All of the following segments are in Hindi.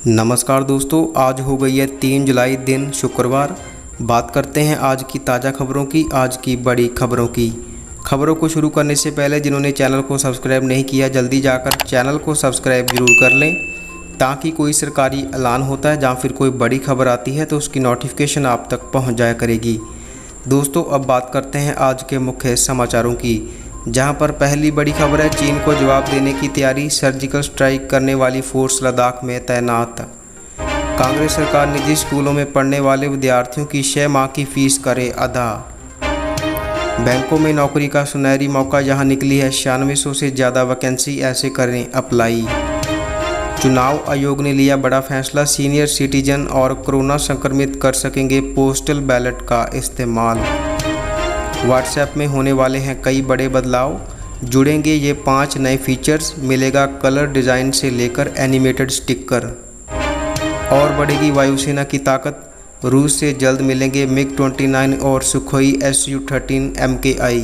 नमस्कार दोस्तों, आज हो गई है 3 जुलाई दिन शुक्रवार। बात करते हैं आज की ताज़ा खबरों की, आज की बड़ी खबरों की। खबरों को शुरू करने से पहले जिन्होंने चैनल को सब्सक्राइब नहीं किया, जल्दी जाकर चैनल को सब्सक्राइब ज़रूर कर लें ताकि कोई सरकारी ऐलान होता है या फिर कोई बड़ी खबर आती है तो उसकी नोटिफिकेशन आप तक पहुँच जाया करेगी। दोस्तों, अब बात करते हैं आज के मुख्य समाचारों की, जहां पर पहली बड़ी खबर है चीन को जवाब देने की तैयारी, सर्जिकल स्ट्राइक करने वाली फोर्स लद्दाख में तैनात। कांग्रेस सरकार निजी स्कूलों में पढ़ने वाले विद्यार्थियों की 6 माह की फीस करे अदा। बैंकों में नौकरी का सुनहरी मौका, यहां निकली है 9600 से ज़्यादा वैकेंसी, ऐसे करें अप्लाई। चुनाव आयोग ने लिया बड़ा फैसला, सीनियर सिटीजन और कोरोना संक्रमित कर सकेंगे पोस्टल बैलेट का इस्तेमाल। व्हाट्सएप में होने वाले हैं कई बड़े बदलाव, जुड़ेंगे ये 5 नए फीचर्स, मिलेगा कलर डिज़ाइन से लेकर एनिमेटेड स्टिकर। और बढ़ेगी वायुसेना की ताकत, रूस से जल्द मिलेंगे मिग-29 और सुखोई Su-30 MKI।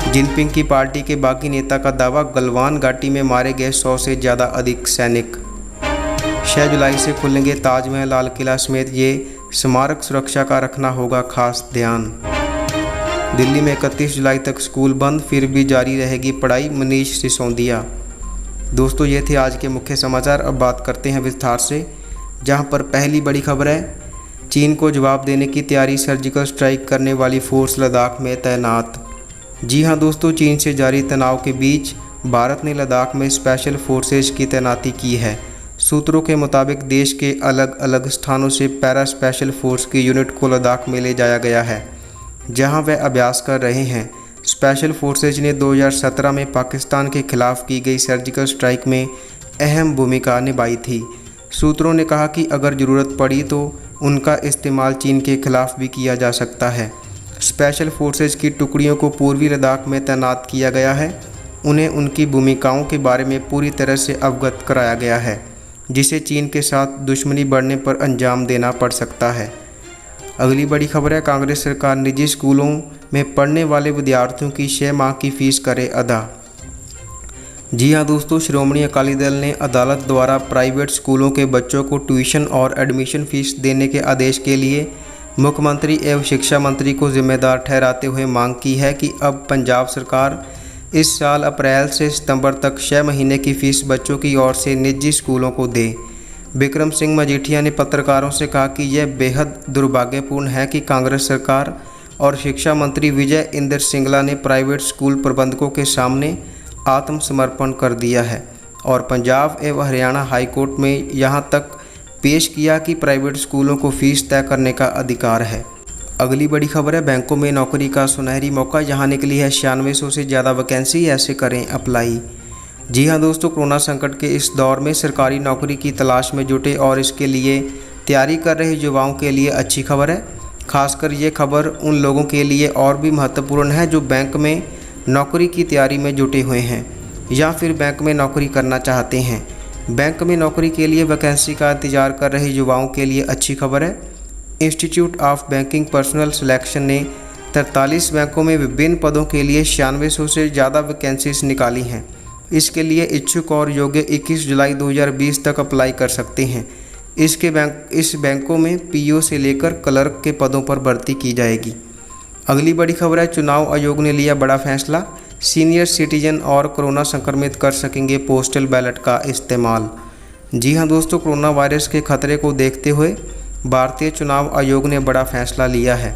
जिनपिंग की पार्टी के बागी नेता का दावा, गलवान घाटी में मारे गए 100 से ज़्यादा अधिक सैनिक। 6 जुलाई से खुलेंगे ताजमहल, लाल किला समेत ये स्मारक, सुरक्षा का रखना होगा खास ध्यान। दिल्ली में 31 जुलाई तक स्कूल बंद, फिर भी जारी रहेगी पढ़ाई, मनीष सिसोदिया। दोस्तों, ये थे आज के मुख्य समाचार। अब बात करते हैं विस्तार से, जहां पर पहली बड़ी खबर है चीन को जवाब देने की तैयारी, सर्जिकल स्ट्राइक करने वाली फोर्स लद्दाख में तैनात। जी हां दोस्तों, चीन से जारी तनाव के बीच भारत ने लद्दाख में स्पेशल फोर्सेज की तैनाती की है। सूत्रों के मुताबिक देश के अलग अलग स्थानों से पैरा स्पेशल फोर्स की यूनिट को लद्दाख में ले जाया गया है, जहां वे अभ्यास कर रहे हैं। स्पेशल फोर्सेज ने 2017 में पाकिस्तान के खिलाफ की गई सर्जिकल स्ट्राइक में अहम भूमिका निभाई थी। सूत्रों ने कहा कि अगर ज़रूरत पड़ी तो उनका इस्तेमाल चीन के खिलाफ भी किया जा सकता है। स्पेशल फोर्सेज की टुकड़ियों को पूर्वी लद्दाख में तैनात किया गया है। उन्हें उनकी भूमिकाओं के बारे में पूरी तरह से अवगत कराया गया है, जिसे चीन के साथ दुश्मनी बढ़ने पर अंजाम देना पड़ सकता है। अगली बड़ी खबर है, कांग्रेस सरकार निजी स्कूलों में पढ़ने वाले विद्यार्थियों की 6 माह की फीस करे अदा। जी हां दोस्तों, श्रोमणी अकाली दल ने अदालत द्वारा प्राइवेट स्कूलों के बच्चों को ट्यूशन और एडमिशन फीस देने के आदेश के लिए मुख्यमंत्री एवं शिक्षा मंत्री को जिम्मेदार ठहराते हुए मांग की है कि अब पंजाब सरकार इस साल अप्रैल से सितंबर तक 6 महीने की फीस बच्चों की ओर से निजी स्कूलों को दे। बिक्रम सिंह मजीठिया ने पत्रकारों से कहा कि यह बेहद दुर्भाग्यपूर्ण है कि कांग्रेस सरकार और शिक्षा मंत्री विजय इंदर सिंगला ने प्राइवेट स्कूल प्रबंधकों के सामने आत्मसमर्पण कर दिया है और पंजाब एवं हरियाणा हाईकोर्ट में यहां तक पेश किया कि प्राइवेट स्कूलों को फीस तय करने का अधिकार है। अगली बड़ी खबर है, बैंकों में नौकरी का सुनहरी मौका, यहाँ निकली है 9600 से ज़्यादा वैकेंसी, ऐसे करें अप्लाई। जी हाँ दोस्तों, कोरोना संकट के इस दौर में सरकारी नौकरी की तलाश में जुटे और इसके लिए तैयारी कर रहे युवाओं के लिए अच्छी खबर है। खासकर ये खबर उन लोगों के लिए और भी महत्वपूर्ण है जो बैंक में नौकरी की तैयारी में जुटे हुए हैं या फिर बैंक में नौकरी करना चाहते हैं। बैंक में नौकरी के लिए वैकेंसी का इंतजार कर रहे युवाओं के लिए अच्छी खबर है। Institute of banking personal selection ने 43 बैंकों में विभिन्न पदों के लिए 9600 से ज़्यादा वैकेंसीज निकाली हैं। इसके लिए इच्छुक और योग्य 21 जुलाई 2020 तक अप्लाई कर सकते हैं। इस बैंकों में पीओ से लेकर क्लर्क के पदों पर भर्ती की जाएगी। अगली बड़ी खबर है, चुनाव आयोग ने लिया बड़ा फैसला, सीनियर सिटीजन और कोरोना संक्रमित कर सकेंगे पोस्टल बैलेट का इस्तेमाल। जी हां दोस्तों, कोरोना वायरस के खतरे को देखते हुए भारतीय चुनाव आयोग ने बड़ा फैसला लिया है।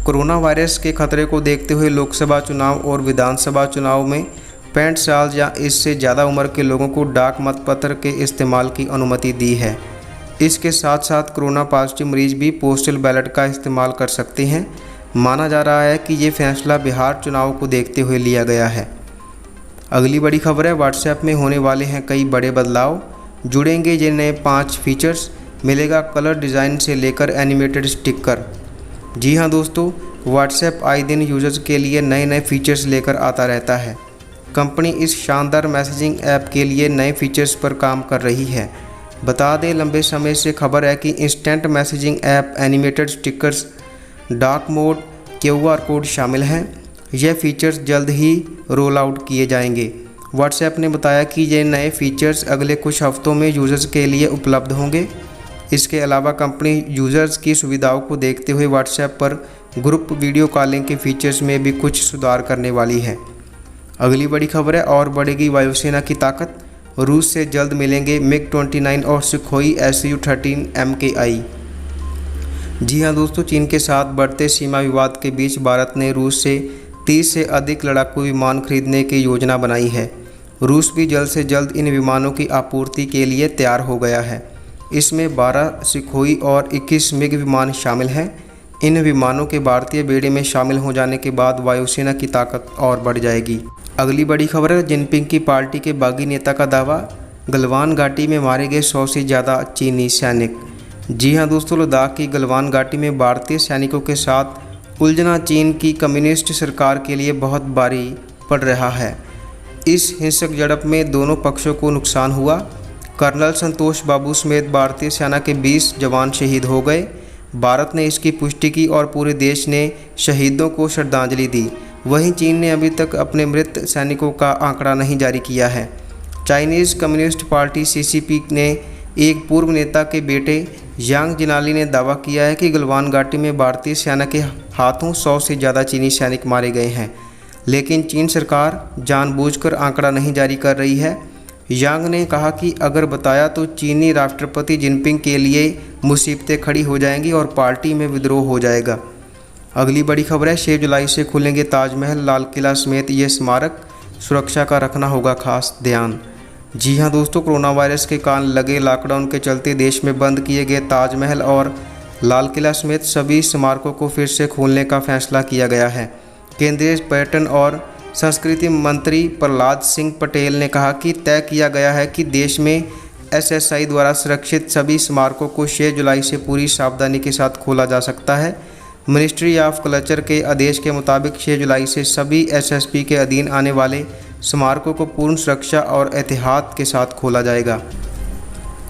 कोरोना वायरस के खतरे को देखते हुए लोकसभा चुनाव और विधानसभा चुनाव में 65 साल या इससे ज़्यादा उम्र के लोगों को डाक मतपत्र के इस्तेमाल की अनुमति दी है। इसके साथ साथ कोरोना पॉजिटिव मरीज भी पोस्टल बैलेट का इस्तेमाल कर सकते हैं। माना जा रहा है कि ये फैसला बिहार चुनाव को देखते हुए लिया गया है। अगली बड़ी खबर है, व्हाट्सएप में होने वाले हैं कई बड़े बदलाव, जुड़ेंगे ये नए 5 फीचर्स, मिलेगा कलर डिज़ाइन से लेकर एनिमेटेड स्टिकर। जी हाँ दोस्तों, व्हाट्सएप आए दिन यूजर्स के लिए नए नए फीचर्स लेकर आता रहता है। कंपनी इस शानदार मैसेजिंग ऐप के लिए नए फीचर्स पर काम कर रही है। बता दें, लंबे समय से खबर है कि instant messaging app, animated stickers, dark mode, QR code शामिल हैं। यह फीचर्स जल्द ही रोल आउट किए जाएंगे व्हाट्सएप ने बताया कि ये नए फीचर्स अगले कुछ हफ्तों में यूज़र्स के लिए उपलब्ध होंगे। इसके अलावा कंपनी यूज़र्स की सुविधाओं को देखते हुए व्हाट्सएप पर ग्रुप वीडियो कॉलिंग के फीचर्स में भी कुछ सुधार करने वाली है। अगली बड़ी खबर है, और बढ़ेगी वायुसेना की ताकत, रूस से जल्द मिलेंगे MiG-29 और सुखोई Su-13 MKI। जी हाँ दोस्तों, चीन के साथ बढ़ते सीमा विवाद के बीच भारत ने रूस से 30 से अधिक लड़ाकू विमान खरीदने की योजना बनाई है। रूस भी जल्द से जल्द इन विमानों की आपूर्ति के लिए तैयार हो गया है। इसमें 12 सुखोई और 21 मिग विमान शामिल हैं। इन विमानों के भारतीय बेड़े में शामिल हो जाने के बाद वायुसेना की ताकत और बढ़ जाएगी। अगली बड़ी खबर है, जिनपिंग की पार्टी के बागी नेता का दावा, गलवान घाटी में मारे गए 100 से ज़्यादा चीनी सैनिक। जी हाँ दोस्तों, लद्दाख की गलवान घाटी में भारतीय सैनिकों के साथ उलझना चीन की कम्युनिस्ट सरकार के लिए बहुत भारी पड़ रहा है। इस हिंसक झड़प में दोनों पक्षों को नुकसान हुआ। कर्नल संतोष बाबू समेत भारतीय सेना के 20 जवान शहीद हो गए। भारत ने इसकी पुष्टि की और पूरे देश ने शहीदों को श्रद्धांजलि दी। वहीं चीन ने अभी तक अपने मृत सैनिकों का आंकड़ा नहीं जारी किया है। चाइनीज़ कम्युनिस्ट पार्टी CCP ने एक पूर्व नेता के बेटे यांग जिनाली ने दावा किया है कि गलवान घाटी में भारतीय सेना के हाथों 100 से ज़्यादा चीनी सैनिक मारे गए हैं, लेकिन चीन सरकार जानबूझकर आंकड़ा नहीं जारी कर रही है। यांग ने कहा कि अगर बताया तो चीनी राष्ट्रपति जिनपिंग के लिए मुसीबतें खड़ी हो जाएंगी और पार्टी में विद्रोह हो जाएगा। अगली बड़ी खबर है, 6 जुलाई से खुलेंगे ताजमहल, लाल किला समेत ये स्मारक, सुरक्षा का रखना होगा खास ध्यान। जी हाँ दोस्तों, कोरोना वायरस के कारण लगे लॉकडाउन के चलते देश में बंद किए गए ताजमहल और लाल किला समेत सभी स्मारकों को फिर से खोलने का फैसला किया गया है। केंद्रीय पर्यटन और संस्कृति मंत्री प्रहलाद सिंह पटेल ने कहा कि तय किया गया है कि देश में SSI द्वारा सुरक्षित सभी स्मारकों को 6 जुलाई से पूरी सावधानी के साथ खोला जा सकता है। मिनिस्ट्री ऑफ कल्चर के आदेश के मुताबिक 6 जुलाई से सभी SSP के अधीन आने वाले स्मारकों को पूर्ण सुरक्षा और एहतियात के साथ खोला जाएगा।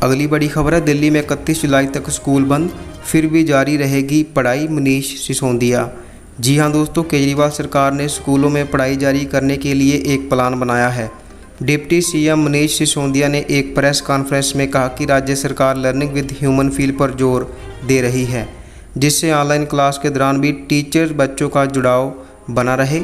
अगली बड़ी खबर है, दिल्ली में 31 जुलाई तक स्कूल बंद, फिर भी जारी रहेगी पढ़ाई, मनीष सिसोदिया। जी हाँ दोस्तों, केजरीवाल सरकार ने स्कूलों में पढ़ाई जारी करने के लिए एक प्लान बनाया है। डिप्टी CM मनीष सिसोदिया ने एक प्रेस कॉन्फ्रेंस में कहा कि राज्य सरकार लर्निंग विद ह्यूमन फील पर जोर दे रही है, जिससे ऑनलाइन क्लास के दौरान भी टीचर बच्चों का जुड़ाव बना रहे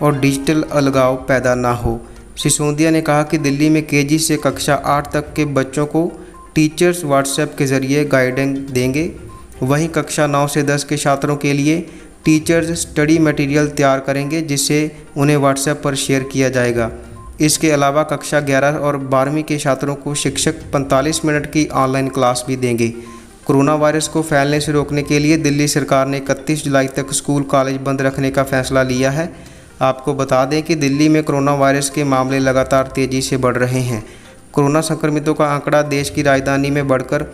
और डिजिटल अलगाव पैदा ना हो। सिसोदिया ने कहा कि दिल्ली में KG से कक्षा 8 तक के बच्चों को टीचर्स व्हाट्सएप के ज़रिए गाइडेंस देंगे। वहीं कक्षा 9 से 10 के छात्रों के लिए टीचर्स स्टडी मटेरियल तैयार करेंगे, जिसे उन्हें व्हाट्सएप पर शेयर किया जाएगा। इसके अलावा कक्षा 11 और 12वीं के छात्रों को शिक्षक 45 मिनट की ऑनलाइन क्लास भी देंगे। कोरोना वायरस को फैलने से रोकने के लिए दिल्ली सरकार ने 31 जुलाई तक स्कूल कॉलेज बंद रखने का फैसला लिया है। आपको बता दें कि दिल्ली में कोरोना वायरस के मामले लगातार तेज़ी से बढ़ रहे हैं। कोरोना संक्रमितों का आंकड़ा देश की राजधानी में बढ़कर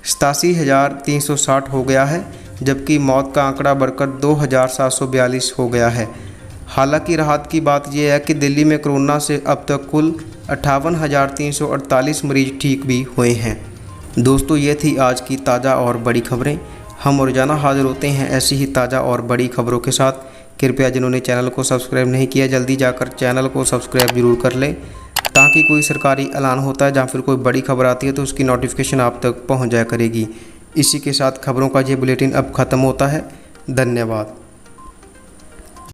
87,360 हो गया है, जबकि मौत का आंकड़ा बढ़कर 2,742 हो गया है। हालांकि राहत की बात यह है कि दिल्ली में कोरोना से अब तक कुल 58,348 मरीज ठीक भी हुए हैं। दोस्तों, ये थी आज की ताज़ा और बड़ी खबरें। हम रोज़ाना हाजिर होते हैं ऐसी ही ताज़ा और बड़ी खबरों के साथ। कृपया जिन्होंने चैनल को सब्सक्राइब नहीं किया, जल्दी जाकर चैनल को सब्सक्राइब जरूर कर लें, ताकि कोई सरकारी ऐलान होता है जहाँ फिर कोई बड़ी खबर आती है तो उसकी नोटिफिकेशन आप तक पहुँच जाया करेगी। इसी के साथ खबरों का ये बुलेटिन अब ख़त्म होता है। धन्यवाद।